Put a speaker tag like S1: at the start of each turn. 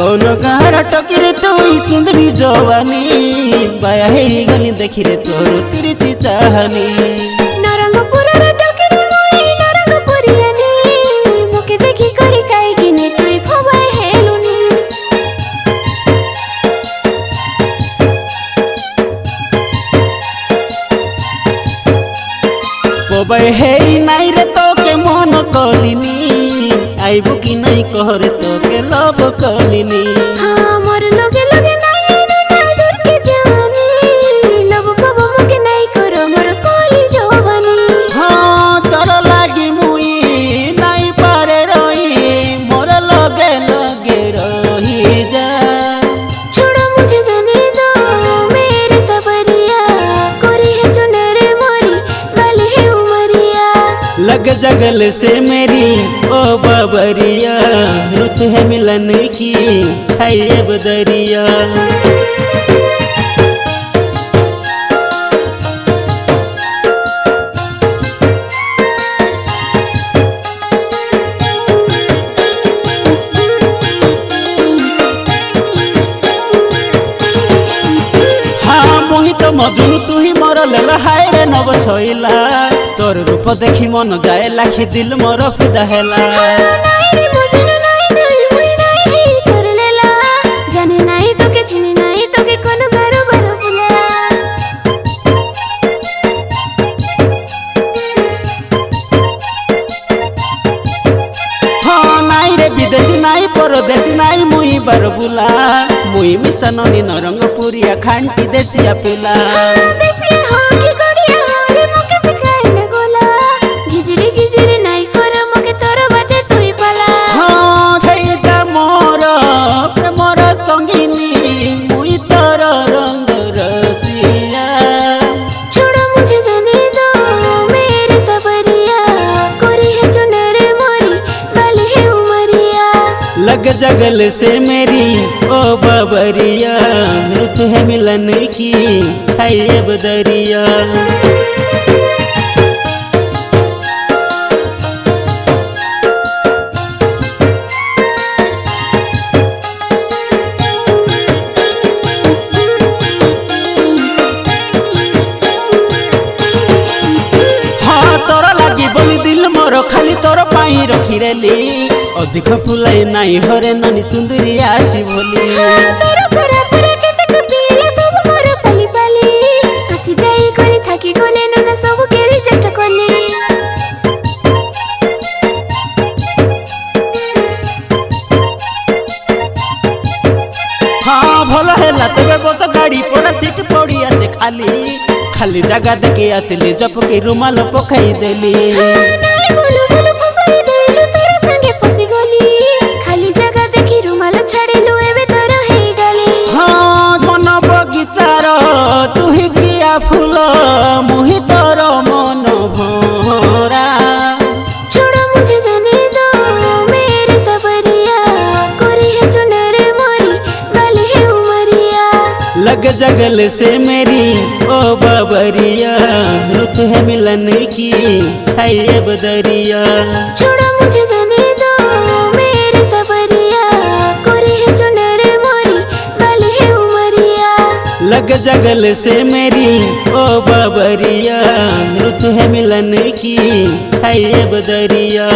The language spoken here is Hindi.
S1: कौन गार टकिरे तो सुंदरी जवानी बाया हेरी गली देखी रे तोर तिरछी चाहनी
S2: नरंगपुर टकिरे मोई नरंगपुरियानी मोके देखी करी काई किने तुई फबाय हेलुनी
S1: पबाय हेई नाई रे तो के मन कलिनी आइबो कि नहीं कहरे तो के लब कलिनी
S2: हां मोर लगे लगे नाई रे ना दूर के जानी लब बाबा मोके नहीं करो मोर कली जवानी
S1: हां तोर लागी मुई नहीं पारे रही मोर लगे लगे रही जा
S2: छोड़ो मुझे जाने दो मेरे सबरिया कोरी है चुनरे मोरी बाली है उमरिया
S1: लग जगल से मेरी ओ बाबरिया रुत है मिलन की छाए बदरिया हाँ मोहित मजुन तू ही मोर लेला हाय रे नव छइला तोर रूप देखी मन जाए लाखी दिल मोर फिदा हेला
S2: नाई रे मजनू नाई नाई मुई नाई ही तोर लेला जाने नाई तो के चिने नाई तो के कोनो गारो बारो बुला
S1: हाँ नाई रे विदेशी नाई परदेशी नाई मुई बार बुला मुई मिसननी नरंगपुरिया खांटी देसिया पिला
S2: देसी हो की गड़िया रे मोके सिखाई न गोला गिजरी नाई कर मोके तोर बाटे तुई पाला
S1: हाँ गई जा मोर प्रेमर संगिनी मुई तोर रंग रसिया
S2: छोड़ो मुझे जाने दो मेरे सबरिया कोरी है चुनरे मोरी बाली है उमरिया
S1: लग जगल से मेरी ओ बाबरिया रुत है मिलन की छाए बदरिया हाँ तोर लागी बोली दिल मोर खाली तोर पाई रखी रेली अधिक फुलाई नाई हरे ननी सुंदरी आछि बोली
S2: तोर परा परा के तक पीला सब मोर पली पली हसी जाई करे थाकी गले न सब केरी चट कोली
S1: हाँ भल हेला तबे बस गाड़ी पड़ा सीट पड़ी आछे खाली खाली जगह देखे आसिली जप के रुमाल पकाई देली
S2: नाई बोलू बोलू फसाई देलु तोर संगे फसी गली खाली जगह देखी रुमाल छाड़ेलु एबे तोर हेई गली
S1: हाँ मन बगीचार तू ही किया फूल मुही तोर मन भरा
S2: छोड़ो मुझे जाने दो मेरे सबरिया कोरी है चुनरे मोरी बाली है उमरिया
S1: लग जगल से मेरी ओ बाबरिया रुत है मिलन की छाए बदरिया
S2: छोड़ो मुझे जाने दो मेरे सबरिया कोरी है चुनरे मोरी बाली है उमरिया
S1: लग जगल से मेरी ओ बाबरिया रुत है मिलन की छाए बदरिया।